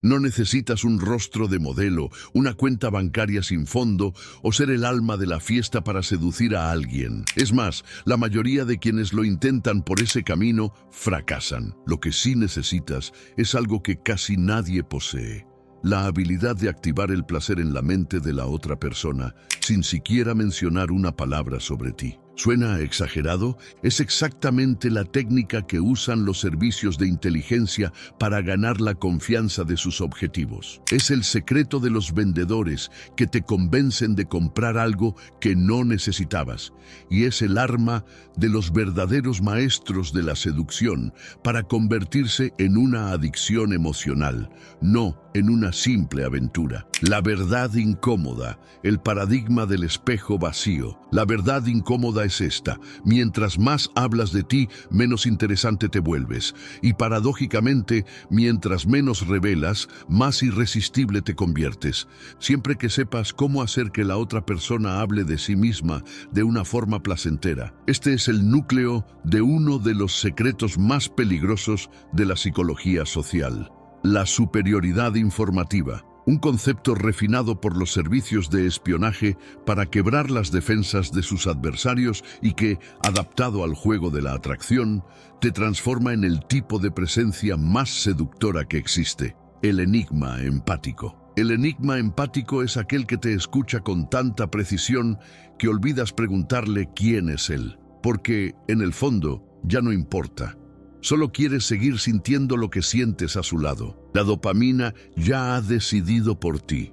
No necesitas un rostro de modelo, una cuenta bancaria sin fondo o ser el alma de la fiesta para seducir a alguien. Es más, la mayoría de quienes lo intentan por ese camino fracasan. Lo que sí necesitas es algo que casi nadie posee: la habilidad de activar el placer en la mente de la otra persona sin siquiera mencionar una palabra sobre ti. ¿Suena exagerado? Es exactamente la técnica que usan los servicios de inteligencia para ganar la confianza de sus objetivos. Es el secreto de los vendedores que te convencen de comprar algo que no necesitabas. Y es el arma de los verdaderos maestros de la seducción para convertirse en una adicción emocional, no en una simple aventura. La verdad incómoda, el paradigma del espejo vacío. La verdad incómoda es esta: mientras más hablas de ti, menos interesante te vuelves. Y paradójicamente, mientras menos revelas, más irresistible te conviertes. Siempre que sepas cómo hacer que la otra persona hable de sí misma de una forma placentera. Este es el núcleo de uno de los secretos más peligrosos de la psicología social: la superioridad informativa. Un concepto refinado por los servicios de espionaje para quebrar las defensas de sus adversarios y que, adaptado al juego de la atracción, te transforma en el tipo de presencia más seductora que existe: el enigma empático. El enigma empático es aquel que te escucha con tanta precisión que olvidas preguntarle quién es él, porque, en el fondo, ya no importa. Solo quieres seguir sintiendo lo que sientes a su lado. La dopamina ya ha decidido por ti.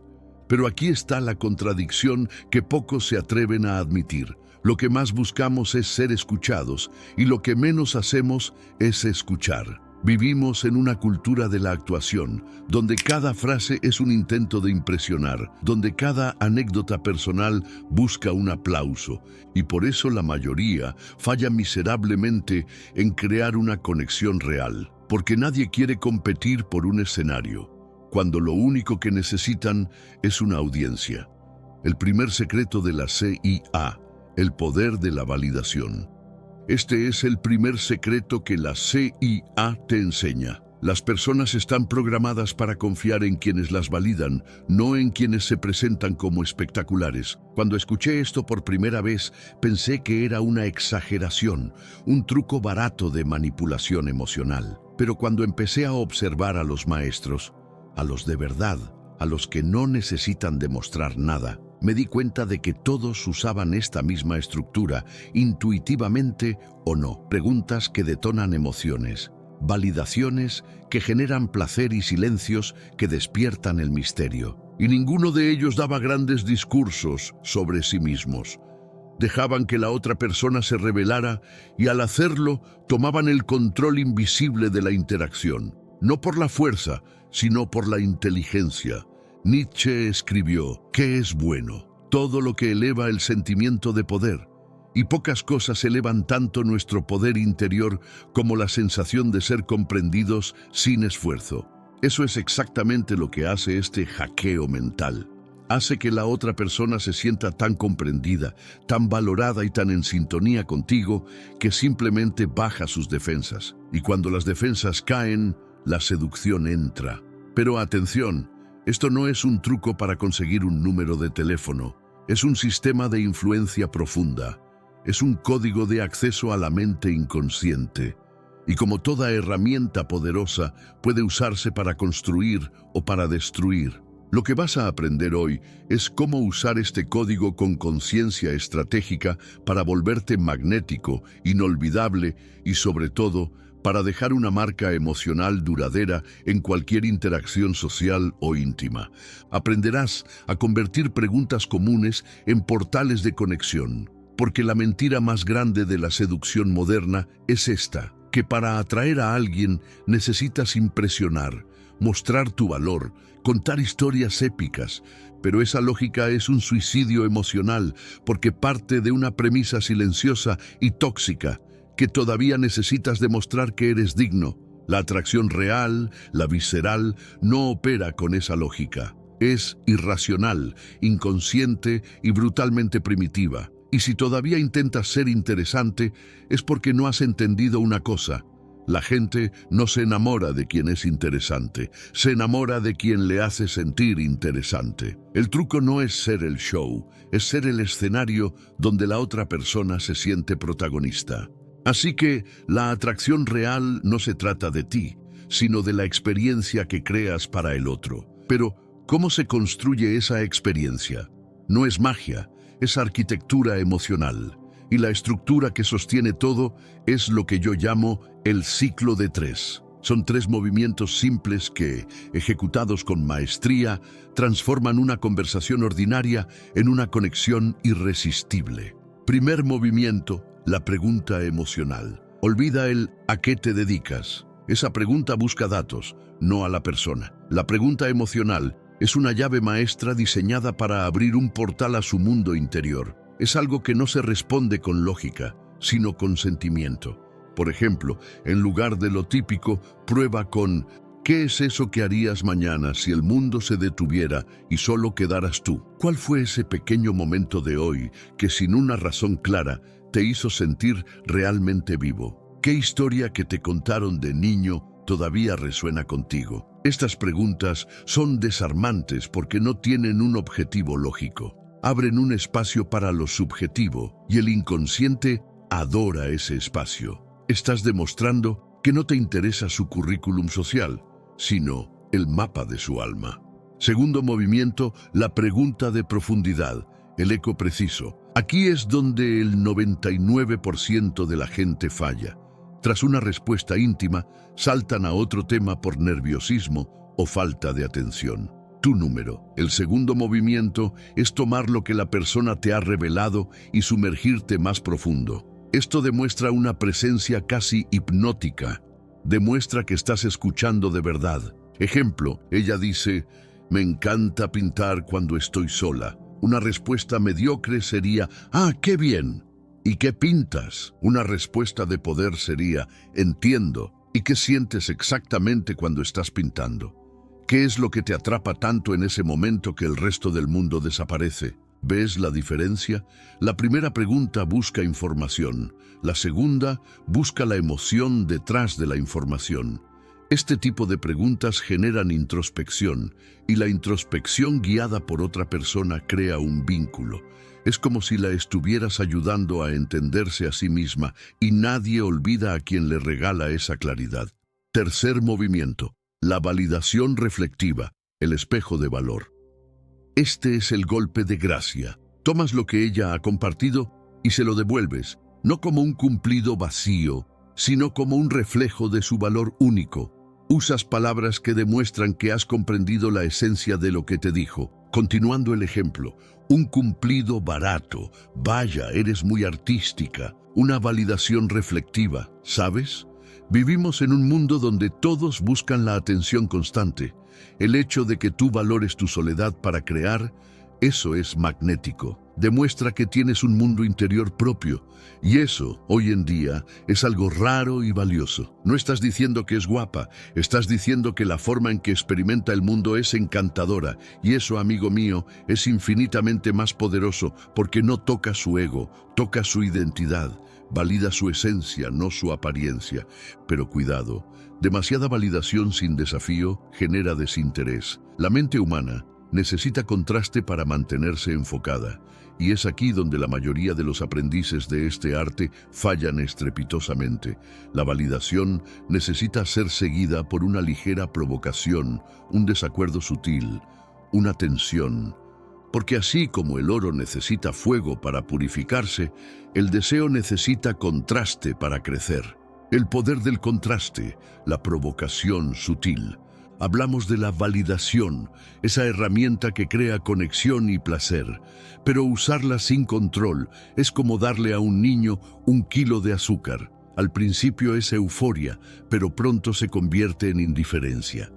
Pero aquí está la contradicción que pocos se atreven a admitir. Lo que más buscamos es ser escuchados y lo que menos hacemos es escuchar. Vivimos en una cultura de la actuación, donde cada frase es un intento de impresionar, donde cada anécdota personal busca un aplauso, y por eso la mayoría falla miserablemente en crear una conexión real, porque nadie quiere competir por un escenario, cuando lo único que necesitan es una audiencia. El primer secreto de la CIA: el poder de la validación. Este es el primer secreto que la CIA te enseña. Las personas están programadas para confiar en quienes las validan, no en quienes se presentan como espectaculares. Cuando escuché esto por primera vez, pensé que era una exageración, un truco barato de manipulación emocional. Pero cuando empecé a observar a los maestros, a los de verdad, a los que no necesitan demostrar nada, me di cuenta de que todos usaban esta misma estructura, intuitivamente o no. Preguntas que detonan emociones, validaciones que generan placer y silencios que despiertan el misterio. Y ninguno de ellos daba grandes discursos sobre sí mismos. Dejaban que la otra persona se revelara y al hacerlo tomaban el control invisible de la interacción, no por la fuerza, sino por la inteligencia. Nietzsche escribió: ¿qué es bueno? Todo lo que eleva el sentimiento de poder. Y pocas cosas elevan tanto nuestro poder interior como la sensación de ser comprendidos sin esfuerzo. Eso es exactamente lo que hace este hackeo mental. Hace que la otra persona se sienta tan comprendida, tan valorada y tan en sintonía contigo que simplemente baja sus defensas. Y cuando las defensas caen, la seducción entra. Pero atención, esto no es un truco para conseguir un número de teléfono. Es un sistema de influencia profunda. Es un código de acceso a la mente inconsciente. Y como toda herramienta poderosa, puede usarse para construir o para destruir. Lo que vas a aprender hoy es cómo usar este código con conciencia estratégica para volverte magnético, inolvidable y, sobre todo, para dejar una marca emocional duradera en cualquier interacción social o íntima. Aprenderás a convertir preguntas comunes en portales de conexión, porque la mentira más grande de la seducción moderna es esta: que para atraer a alguien necesitas impresionar, mostrar tu valor, contar historias épicas. Pero esa lógica es un suicidio emocional, porque parte de una premisa silenciosa y tóxica: que todavía necesitas demostrar que eres digno. La atracción real, la visceral, no opera con esa lógica. Es irracional, inconsciente y brutalmente primitiva. Y si todavía intentas ser interesante, es porque no has entendido una cosa: La gente no se enamora de quien es interesante, se enamora de quien le hace sentir interesante. El truco no es ser el show, es ser el escenario donde la otra persona se siente protagonista. Así que la atracción real no se trata de ti, sino de la experiencia que creas para el otro. Pero, ¿cómo se construye esa experiencia? No es magia, es arquitectura emocional. Y la estructura que sostiene todo es lo que yo llamo el ciclo de tres. Son tres movimientos simples que, ejecutados con maestría, transforman una conversación ordinaria en una conexión irresistible. Primer movimiento, la pregunta emocional. Olvida el ¿a qué te dedicas? Esa pregunta busca datos, no a la persona. La pregunta emocional es una llave maestra diseñada para abrir un portal a su mundo interior. Es algo que no se responde con lógica, sino con sentimiento. Por ejemplo, en lugar de lo típico, prueba con ¿qué es eso que harías mañana si el mundo se detuviera y solo quedaras tú? ¿Cuál fue ese pequeño momento de hoy que sin una razón clara te hizo sentir realmente vivo? ¿Qué historia que te contaron de niño todavía resuena contigo? Estas preguntas son desarmantes porque no tienen un objetivo lógico. Abren un espacio para lo subjetivo y el inconsciente adora ese espacio. Estás demostrando que no te interesa su currículum social, sino el mapa de su alma. Segundo movimiento, la pregunta de profundidad, el eco preciso. Aquí es donde el 99% de la gente falla. Tras una respuesta íntima, saltan a otro tema por nerviosismo o falta de atención. Tu número. El segundo movimiento es tomar lo que la persona te ha revelado y sumergirte más profundo. Esto demuestra una presencia casi hipnótica. Demuestra que estás escuchando de verdad. Ejemplo, ella dice, me encanta pintar cuando estoy sola. Una respuesta mediocre sería, ¡ah, qué bien! ¿Y qué pintas? Una respuesta de poder sería, entiendo. ¿Y qué sientes exactamente cuando estás pintando? ¿Qué es lo que te atrapa tanto en ese momento que el resto del mundo desaparece? ¿Ves la diferencia? La primera pregunta busca información. La segunda busca la emoción detrás de la información. Este tipo de preguntas generan introspección, y la introspección guiada por otra persona crea un vínculo. Es como si la estuvieras ayudando a entenderse a sí misma, y nadie olvida a quien le regala esa claridad. Tercer movimiento. La validación reflectiva, el espejo de valor. Este es el golpe de gracia. Tomas lo que ella ha compartido y se lo devuelves, no como un cumplido vacío, sino como un reflejo de su valor único. Usas palabras que demuestran que has comprendido la esencia de lo que te dijo. Continuando el ejemplo, un cumplido barato. Vaya, eres muy artística. Una validación reflectiva, ¿sabes? Vivimos en un mundo donde todos buscan la atención constante. El hecho de que tú valores tu soledad para crear, eso es magnético. Demuestra que tienes un mundo interior propio. Y eso, hoy en día, es algo raro y valioso. No estás diciendo que es guapa, estás diciendo que la forma en que experimenta el mundo es encantadora. Y eso, amigo mío, es infinitamente más poderoso porque no toca su ego, toca su identidad. Valida su esencia, no su apariencia. Pero cuidado, demasiada validación sin desafío genera desinterés. La mente humana necesita contraste para mantenerse enfocada, y es aquí donde la mayoría de los aprendices de este arte fallan estrepitosamente. La validación necesita ser seguida por una ligera provocación, un desacuerdo sutil, una tensión. Porque así como el oro necesita fuego para purificarse, el deseo necesita contraste para crecer. El poder del contraste, la provocación sutil. Hablamos de la validación, esa herramienta que crea conexión y placer, pero usarla sin control es como darle a un niño 1 kilo de azúcar. Al principio es euforia, pero pronto se convierte en indiferencia.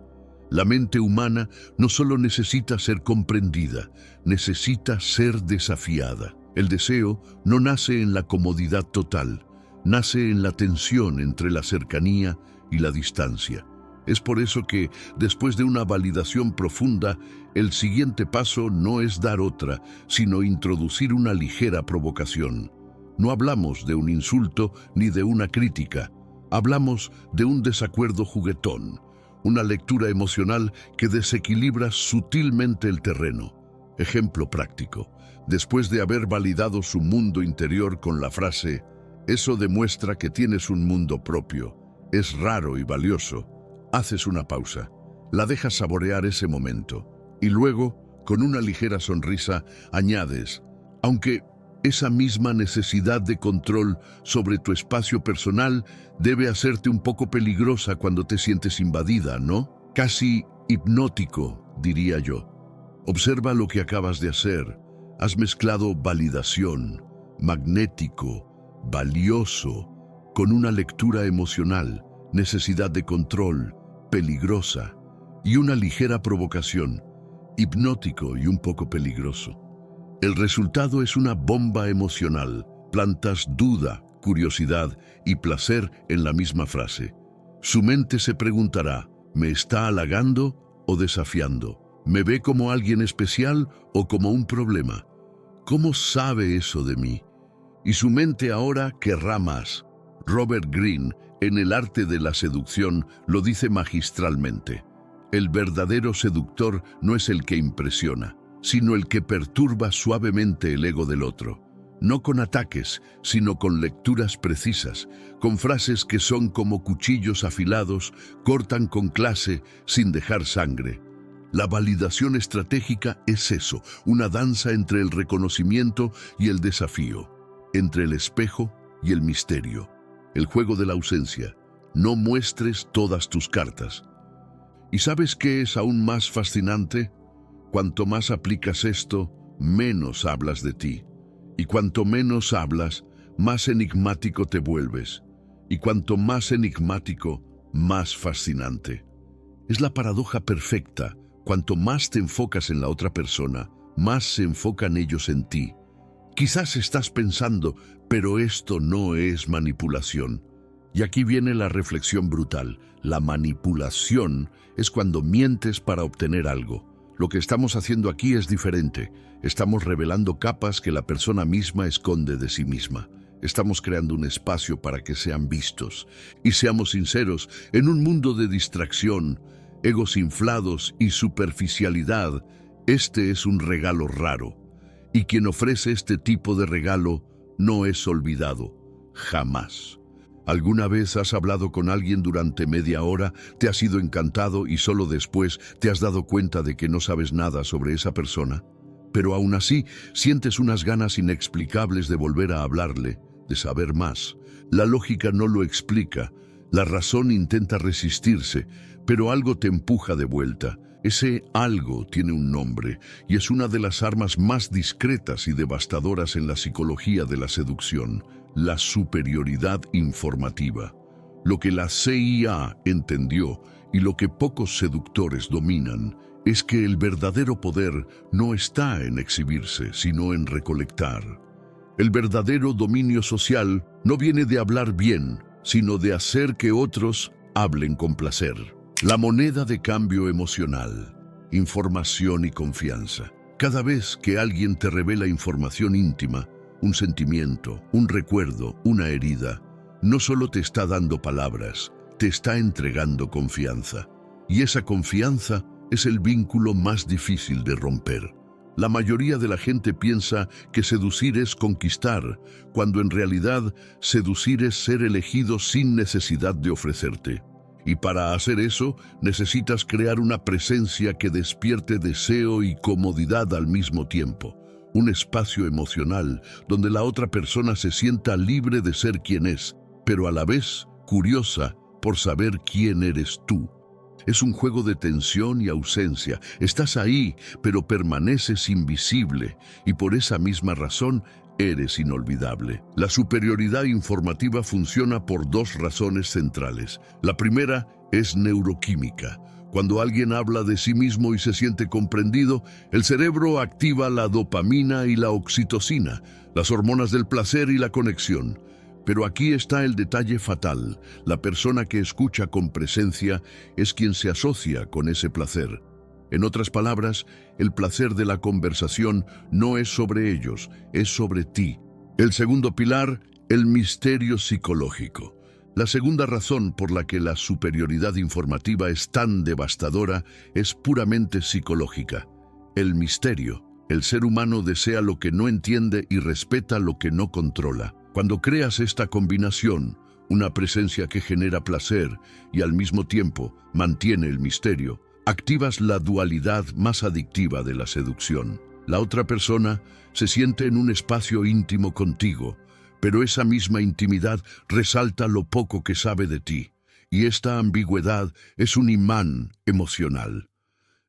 La mente humana no solo necesita ser comprendida, necesita ser desafiada. El deseo no nace en la comodidad total, nace en la tensión entre la cercanía y la distancia. Es por eso que, después de una validación profunda, el siguiente paso no es dar otra, sino introducir una ligera provocación. No hablamos de un insulto ni de una crítica. Hablamos de un desacuerdo juguetón, una lectura emocional que desequilibra sutilmente el terreno. Ejemplo práctico. Después de haber validado su mundo interior con la frase «Eso demuestra que tienes un mundo propio, es raro y valioso», haces una pausa, la dejas saborear ese momento y luego, con una ligera sonrisa, añades «Aunque esa misma necesidad de control sobre tu espacio personal debe hacerte un poco peligrosa cuando te sientes invadida, ¿no? Casi hipnótico, diría yo. Observa lo que acabas de hacer. Has mezclado validación, magnético, valioso, con una lectura emocional, necesidad de control, peligrosa, y una ligera provocación, hipnótico y un poco peligroso. El resultado es una bomba emocional. Plantas duda, curiosidad y placer en la misma frase. Su mente se preguntará, ¿me está halagando o desafiando? ¿Me ve como alguien especial o como un problema? ¿Cómo sabe eso de mí? Y su mente ahora querrá más. Robert Greene, en El arte de la seducción, lo dice magistralmente. El verdadero seductor no es el que impresiona, sino el que perturba suavemente el ego del otro. No con ataques, sino con lecturas precisas, con frases que son como cuchillos afilados, cortan con clase sin dejar sangre. La validación estratégica es eso, una danza entre el reconocimiento y el desafío, entre el espejo y el misterio. El juego de la ausencia. No muestres todas tus cartas. ¿Y sabes qué es aún más fascinante? Cuanto más aplicas esto, menos hablas de ti. Y cuanto menos hablas, más enigmático te vuelves. Y cuanto más enigmático, más fascinante. Es la paradoja perfecta. Cuanto más te enfocas en la otra persona, más se enfocan ellos en ti. Quizás estás pensando, pero esto no es manipulación. Y aquí viene la reflexión brutal. La manipulación es cuando mientes para obtener algo. Lo que estamos haciendo aquí es diferente. Estamos revelando capas que la persona misma esconde de sí misma. Estamos creando un espacio para que sean vistos. Y seamos sinceros, en un mundo de distracción, egos inflados y superficialidad, este es un regalo raro. Y quien ofrece este tipo de regalo no es olvidado, jamás. ¿Alguna vez has hablado con alguien durante media hora, te has sido encantado y solo después te has dado cuenta de que no sabes nada sobre esa persona? Pero aún así, sientes unas ganas inexplicables de volver a hablarle, de saber más. La lógica no lo explica, la razón intenta resistirse, pero algo te empuja de vuelta. Ese algo tiene un nombre y es una de las armas más discretas y devastadoras en la psicología de la seducción, la superioridad informativa. Lo que la CIA entendió y lo que pocos seductores dominan es que el verdadero poder no está en exhibirse, sino en recolectar. El verdadero dominio social no viene de hablar bien, sino de hacer que otros hablen con placer. La moneda de cambio emocional, información y confianza. Cada vez que alguien te revela información íntima, un sentimiento, un recuerdo, una herida, no solo te está dando palabras, te está entregando confianza. Y esa confianza es el vínculo más difícil de romper. La mayoría de la gente piensa que seducir es conquistar, cuando en realidad seducir es ser elegido sin necesidad de ofrecerte. Y para hacer eso, necesitas crear una presencia que despierte deseo y comodidad al mismo tiempo. Un espacio emocional donde la otra persona se sienta libre de ser quien es, pero a la vez curiosa por saber quién eres tú. Es un juego de tensión y ausencia. Estás ahí, pero permaneces invisible, y por esa misma razón eres inolvidable. La superioridad informativa funciona por dos razones centrales. La primera es neuroquímica. Cuando alguien habla de sí mismo y se siente comprendido, el cerebro activa la dopamina y la oxitocina, las hormonas del placer y la conexión. Pero aquí está el detalle fatal. La persona que escucha con presencia es quien se asocia con ese placer. En otras palabras, el placer de la conversación no es sobre ellos, es sobre ti. El segundo pilar, el misterio psicológico. La segunda razón por la que la superioridad informativa es tan devastadora es puramente psicológica. El misterio. El ser humano desea lo que no entiende y respeta lo que no controla. Cuando creas esta combinación, una presencia que genera placer y al mismo tiempo mantiene el misterio, activas la dualidad más adictiva de la seducción. La otra persona se siente en un espacio íntimo contigo, pero esa misma intimidad resalta lo poco que sabe de ti, y esta ambigüedad es un imán emocional.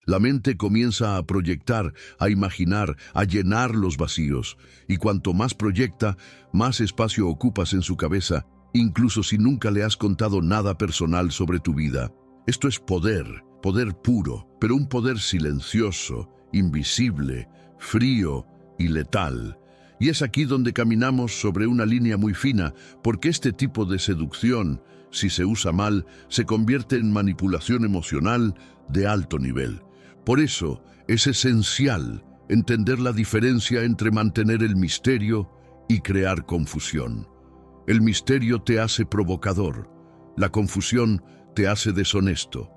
La mente comienza a proyectar, a imaginar, a llenar los vacíos, y cuanto más proyecta, más espacio ocupas en su cabeza, incluso si nunca le has contado nada personal sobre tu vida. Esto es poder, poder puro, pero un poder silencioso, invisible, frío y letal. Y es aquí donde caminamos sobre una línea muy fina, porque este tipo de seducción, si se usa mal, se convierte en manipulación emocional de alto nivel. Por eso es esencial entender la diferencia entre mantener el misterio y crear confusión. El misterio te hace provocador, la confusión te hace deshonesto.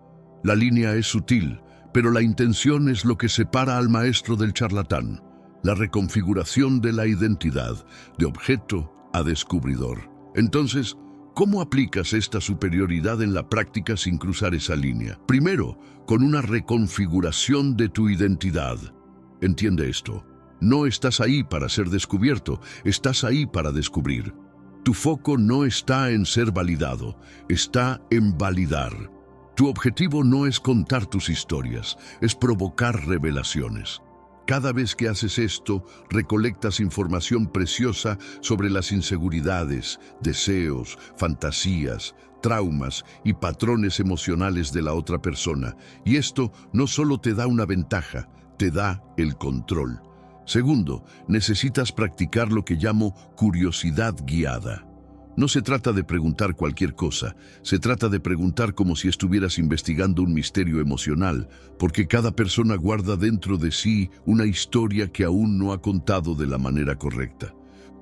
La línea es sutil, pero la intención es lo que separa al maestro del charlatán. La reconfiguración de la identidad, de objeto a descubridor. Entonces, ¿cómo aplicas esta superioridad en la práctica sin cruzar esa línea? Primero, con una reconfiguración de tu identidad. Entiende esto. No estás ahí para ser descubierto, estás ahí para descubrir. Tu foco no está en ser validado, está en validar. Tu objetivo no es contar tus historias, es provocar revelaciones. Cada vez que haces esto, recolectas información preciosa sobre las inseguridades, deseos, fantasías, traumas y patrones emocionales de la otra persona. Y esto no solo te da una ventaja, te da el control. Segundo, necesitas practicar lo que llamo curiosidad guiada. No se trata de preguntar cualquier cosa, se trata de preguntar como si estuvieras investigando un misterio emocional, porque cada persona guarda dentro de sí una historia que aún no ha contado de la manera correcta.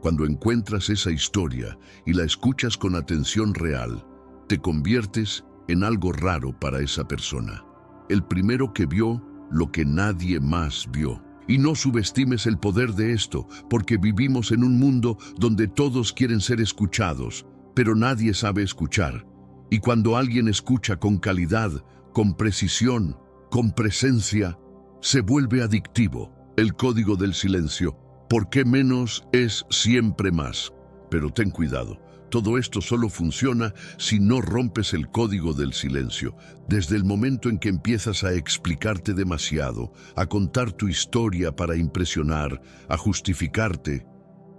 Cuando encuentras esa historia y la escuchas con atención real, te conviertes en algo raro para esa persona. El primero que vio lo que nadie más vio. Y no subestimes el poder de esto, porque vivimos en un mundo donde todos quieren ser escuchados, pero nadie sabe escuchar. Y cuando alguien escucha con calidad, con precisión, con presencia, se vuelve adictivo. El código del silencio. ¿Por qué menos es siempre más? Pero ten cuidado. Todo esto solo funciona si no rompes el código del silencio. Desde el momento en que empiezas a explicarte demasiado, a contar tu historia para impresionar, a justificarte,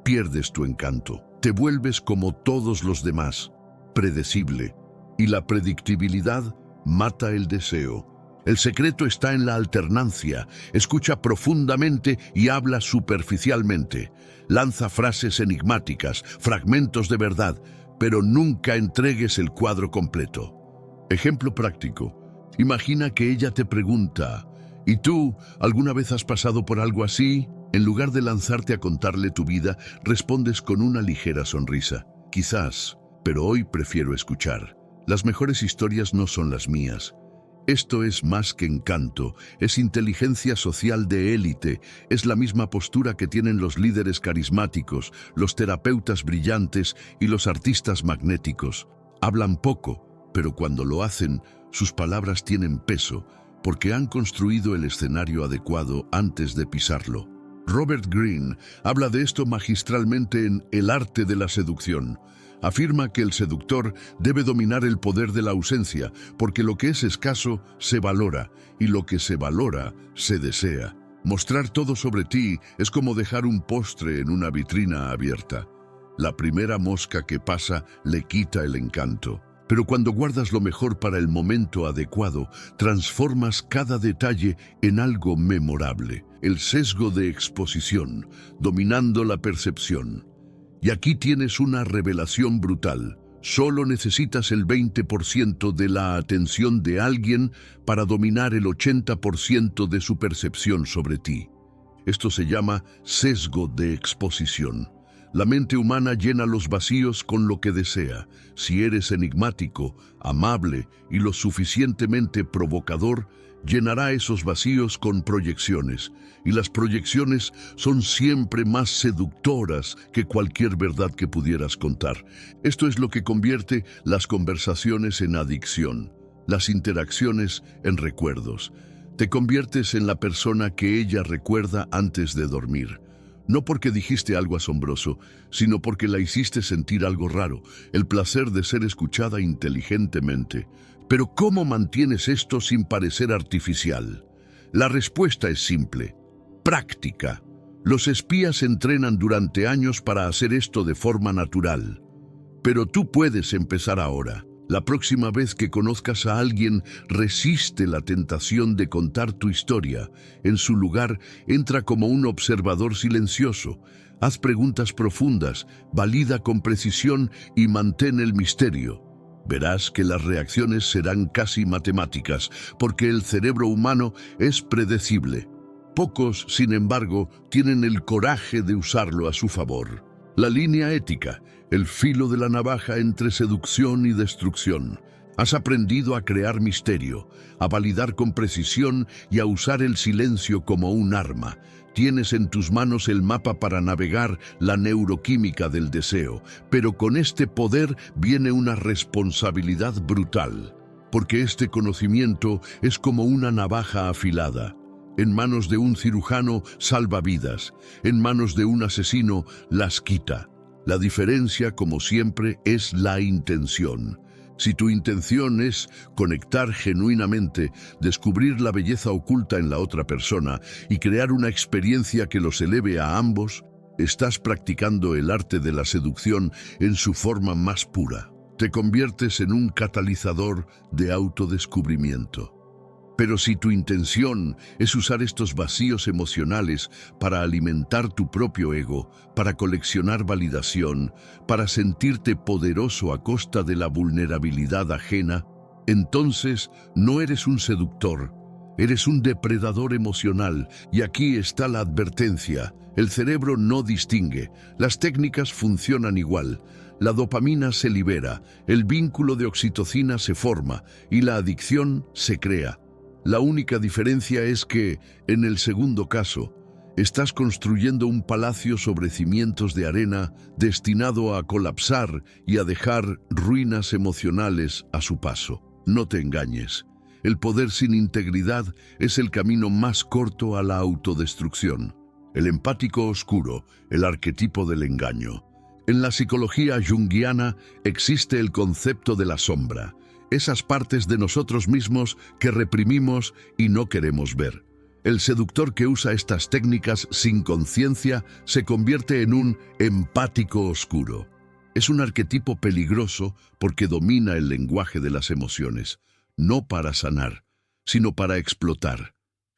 pierdes tu encanto. Te vuelves como todos los demás, predecible. Y la predictibilidad mata el deseo. El secreto está en la alternancia. Escucha profundamente y habla superficialmente. Lanza frases enigmáticas, fragmentos de verdad, pero nunca entregues el cuadro completo. Ejemplo práctico. Imagina que ella te pregunta, ¿y tú alguna vez has pasado por algo así? En lugar de lanzarte a contarle tu vida, respondes con una ligera sonrisa. Quizás, pero hoy prefiero escuchar. Las mejores historias no son las mías. Esto es más que encanto, es inteligencia social de élite, es la misma postura que tienen los líderes carismáticos, los terapeutas brillantes y los artistas magnéticos. Hablan poco, pero cuando lo hacen, sus palabras tienen peso, porque han construido el escenario adecuado antes de pisarlo. Robert Greene habla de esto magistralmente en El arte de la seducción. Afirma que el seductor debe dominar el poder de la ausencia, porque lo que es escaso se valora, y lo que se valora se desea. Mostrar todo sobre ti es como dejar un postre en una vitrina abierta. La primera mosca que pasa le quita el encanto. Pero cuando guardas lo mejor para el momento adecuado, transformas cada detalle en algo memorable. El sesgo de exposición, dominando la percepción. Y aquí tienes una revelación brutal. Solo necesitas el 20% de la atención de alguien para dominar el 80% de su percepción sobre ti. Esto se llama sesgo de exposición. La mente humana llena los vacíos con lo que desea. Si eres enigmático, amable y lo suficientemente provocador, llenará esos vacíos con proyecciones. Y las proyecciones son siempre más seductoras que cualquier verdad que pudieras contar. Esto es lo que convierte las conversaciones en adicción, las interacciones en recuerdos. Te conviertes en la persona que ella recuerda antes de dormir. No porque dijiste algo asombroso, sino porque la hiciste sentir algo raro, el placer de ser escuchada inteligentemente. Pero ¿cómo mantienes esto sin parecer artificial? La respuesta es simple: práctica. Los espías entrenan durante años para hacer esto de forma natural. Pero tú puedes empezar ahora. La próxima vez que conozcas a alguien, resiste la tentación de contar tu historia. En su lugar, entra como un observador silencioso. Haz preguntas profundas, valida con precisión y mantén el misterio. Verás que las reacciones serán casi matemáticas, porque el cerebro humano es predecible. Pocos, sin embargo, tienen el coraje de usarlo a su favor. La línea ética, el filo de la navaja entre seducción y destrucción. Has aprendido a crear misterio, a validar con precisión y a usar el silencio como un arma. Tienes en tus manos el mapa para navegar la neuroquímica del deseo, pero con este poder viene una responsabilidad brutal, porque este conocimiento es como una navaja afilada. En manos de un cirujano salva vidas, en manos de un asesino las quita. La diferencia, como siempre, es la intención. Si tu intención es conectar genuinamente, descubrir la belleza oculta en la otra persona y crear una experiencia que los eleve a ambos, estás practicando el arte de la seducción en su forma más pura. Te conviertes en un catalizador de autodescubrimiento. Pero si tu intención es usar estos vacíos emocionales para alimentar tu propio ego, para coleccionar validación, para sentirte poderoso a costa de la vulnerabilidad ajena, entonces no eres un seductor, eres un depredador emocional. Y aquí está la advertencia: el cerebro no distingue, las técnicas funcionan igual. La dopamina se libera, el vínculo de oxitocina se forma y la adicción se crea. La única diferencia es que, en el segundo caso, estás construyendo un palacio sobre cimientos de arena destinado a colapsar y a dejar ruinas emocionales a su paso. No te engañes. El poder sin integridad es el camino más corto a la autodestrucción. El empático oscuro, el arquetipo del engaño. En la psicología junguiana existe el concepto de la sombra. Esas partes de nosotros mismos que reprimimos y no queremos ver. El seductor que usa estas técnicas sin conciencia se convierte en un empático oscuro. Es un arquetipo peligroso porque domina el lenguaje de las emociones, no para sanar, sino para explotar.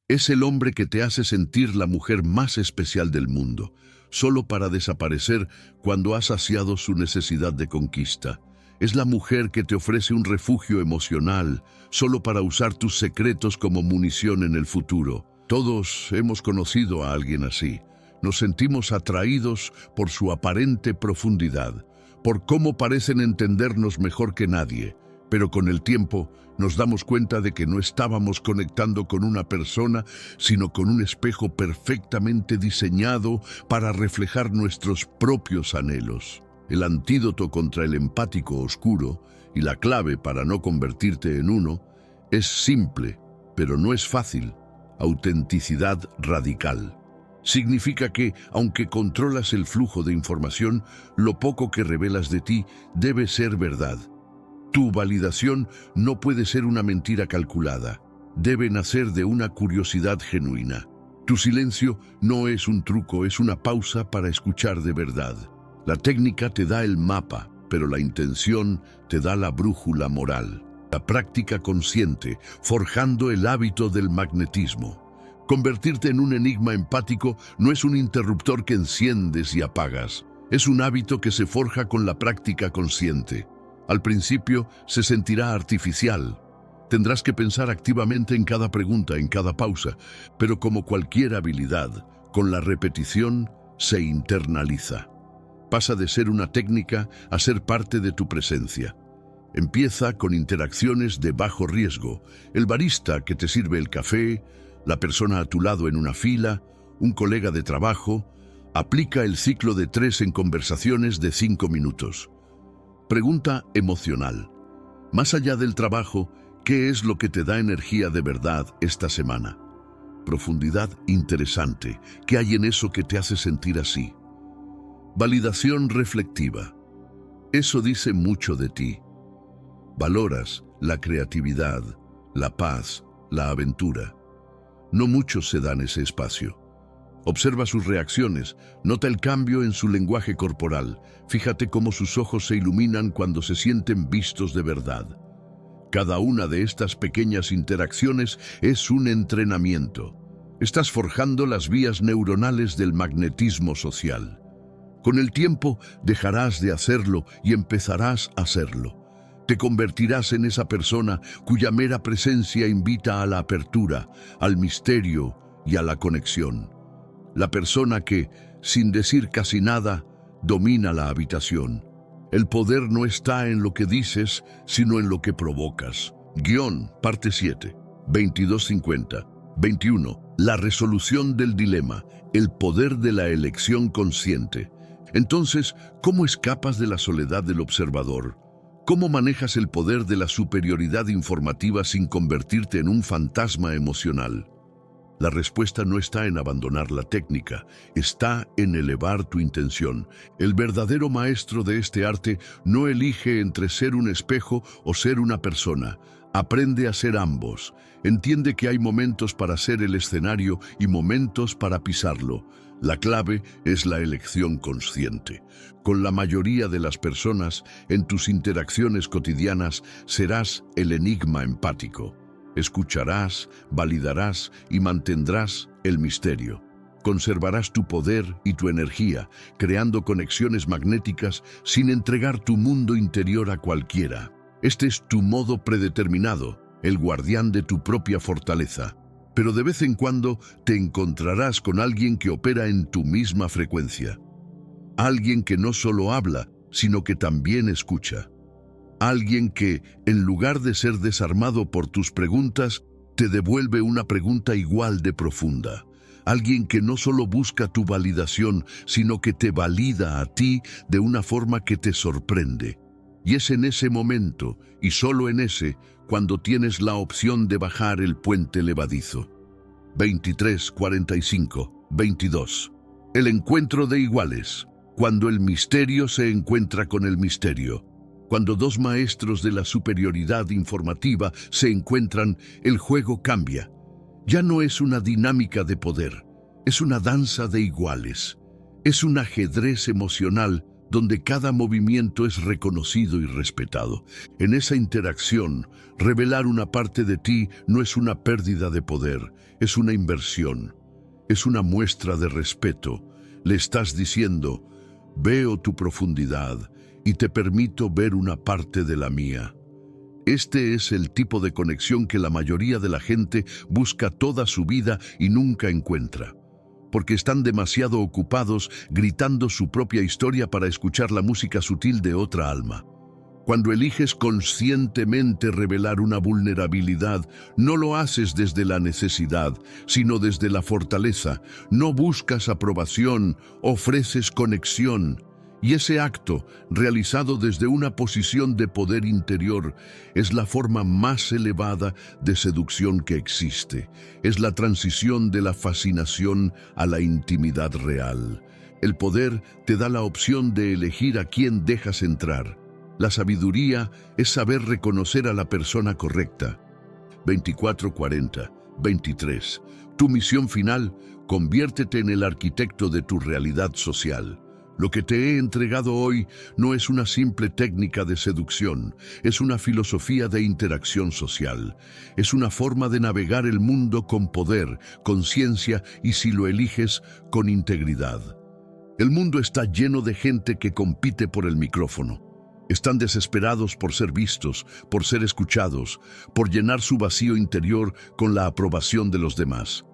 Es el hombre que te hace sentir la mujer más especial del mundo, solo para desaparecer cuando has saciado su necesidad de conquista. Es la mujer que te ofrece un refugio emocional, solo para usar tus secretos como munición en el futuro. Todos hemos conocido a alguien así. Nos sentimos atraídos por su aparente profundidad, por cómo parecen entendernos mejor que nadie. Pero con el tiempo nos damos cuenta de que no estábamos conectando con una persona, sino con un espejo perfectamente diseñado para reflejar nuestros propios anhelos. El antídoto contra el empático oscuro y la clave para no convertirte en uno es simple, pero no es fácil: autenticidad radical. Significa que, aunque controlas el flujo de información, lo poco que revelas de ti debe ser verdad. Tu validación no puede ser una mentira calculada, debe nacer de una curiosidad genuina. Tu silencio no es un truco, es una pausa para escuchar de verdad. La técnica te da el mapa, pero la intención te da la brújula moral. La práctica consciente, forjando el hábito del magnetismo. Convertirte en un enigma empático no es un interruptor que enciendes y apagas. Es un hábito que se forja con la práctica consciente. Al principio se sentirá artificial. Tendrás que pensar activamente en cada pregunta, en cada pausa, pero como cualquier habilidad, con la repetición se internaliza. Pasa de ser una técnica a ser parte de tu presencia. Empieza con interacciones de bajo riesgo. El barista que te sirve el café, la persona a tu lado en una fila, un colega de trabajo. Aplica el ciclo de 3 en conversaciones de 5 minutos. Pregunta emocional. Más allá del trabajo, ¿qué es lo que te da energía de verdad esta semana? Profundidad interesante. ¿Qué hay en eso que te hace sentir así? Validación reflexiva. Eso dice mucho de ti. Valoras la creatividad, la paz, la aventura. No muchos se dan ese espacio. Observa sus reacciones, nota el cambio en su lenguaje corporal, fíjate cómo sus ojos se iluminan cuando se sienten vistos de verdad. Cada una de estas pequeñas interacciones es un entrenamiento. Estás forjando las vías neuronales del magnetismo social. Con el tiempo dejarás de hacerlo y empezarás a hacerlo. Te convertirás en esa persona cuya mera presencia invita a la apertura, al misterio y a la conexión. La persona que, sin decir casi nada, domina la habitación. El poder no está en lo que dices, sino en lo que provocas. Parte 7, 2250. 21. La resolución del dilema, el poder de la elección consciente. Entonces, ¿cómo escapas de la soledad del observador? ¿Cómo manejas el poder de la superioridad informativa sin convertirte en un fantasma emocional? La respuesta no está en abandonar la técnica, está en elevar tu intención. El verdadero maestro de este arte no elige entre ser un espejo o ser una persona. Aprende a ser ambos. Entiende que hay momentos para ser el escenario y momentos para pisarlo. La clave es la elección consciente. Con la mayoría de las personas, en tus interacciones cotidianas, serás el enigma empático. Escucharás, validarás y mantendrás el misterio. Conservarás tu poder y tu energía, creando conexiones magnéticas sin entregar tu mundo interior a cualquiera. Este es tu modo predeterminado, el guardián de tu propia fortaleza. Pero de vez en cuando te encontrarás con alguien que opera en tu misma frecuencia. Alguien que no solo habla, sino que también escucha. Alguien que, en lugar de ser desarmado por tus preguntas, te devuelve una pregunta igual de profunda. Alguien que no solo busca tu validación, sino que te valida a ti de una forma que te sorprende. Y es en ese momento, y solo en ese, cuando tienes la opción de bajar el puente levadizo. 23, 45, 22. El encuentro de iguales. Cuando el misterio se encuentra con el misterio. Cuando dos maestros de la superioridad informativa se encuentran, el juego cambia. Ya no es una dinámica de poder, es una danza de iguales. Es un ajedrez emocional donde cada movimiento es reconocido y respetado. En esa interacción, revelar una parte de ti no es una pérdida de poder, es una inversión. Es una muestra de respeto. Le estás diciendo, veo tu profundidad y te permito ver una parte de la mía. Este es el tipo de conexión que la mayoría de la gente busca toda su vida y nunca encuentra, porque están demasiado ocupados gritando su propia historia para escuchar la música sutil de otra alma. Cuando eliges conscientemente revelar una vulnerabilidad, no lo haces desde la necesidad, sino desde la fortaleza. No buscas aprobación, ofreces conexión. Y ese acto, realizado desde una posición de poder interior, es la forma más elevada de seducción que existe. Es la transición de la fascinación a la intimidad real. El poder te da la opción de elegir a quién dejas entrar. La sabiduría es saber reconocer a la persona correcta. 24-40, 23. Tu misión final, conviértete en el arquitecto de tu realidad social. Lo que te he entregado hoy no es una simple técnica de seducción, es una filosofía de interacción social. Es una forma de navegar el mundo con poder, conciencia y, si lo eliges, con integridad. El mundo está lleno de gente que compite por el micrófono. Están desesperados por ser vistos, por ser escuchados, por llenar su vacío interior con la aprobación de los demás.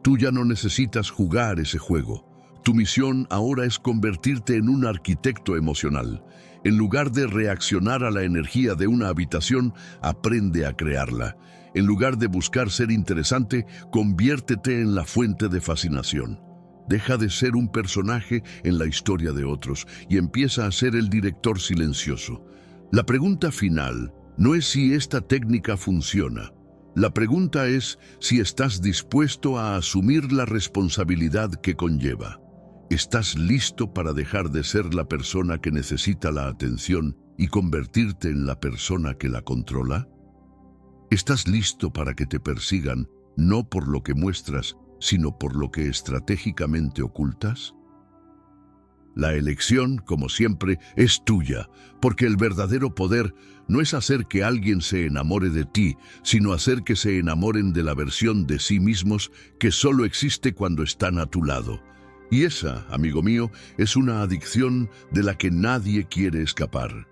Tú ya no necesitas jugar ese juego. Tu misión ahora es convertirte en un arquitecto emocional. En lugar de reaccionar a la energía de una habitación, aprende a crearla. En lugar de buscar ser interesante, conviértete en la fuente de fascinación. Deja de ser un personaje en la historia de otros y empieza a ser el director silencioso. La pregunta final no es si esta técnica funciona. La pregunta es si estás dispuesto a asumir la responsabilidad que conlleva. ¿Estás listo para dejar de ser la persona que necesita la atención y convertirte en la persona que la controla? ¿Estás listo para que te persigan no por lo que muestras, sino por lo que estratégicamente ocultas? La elección, como siempre, es tuya, porque el verdadero poder no es hacer que alguien se enamore de ti, sino hacer que se enamoren de la versión de sí mismos que solo existe cuando están a tu lado. Y esa, amigo mío, es una adicción de la que nadie quiere escapar.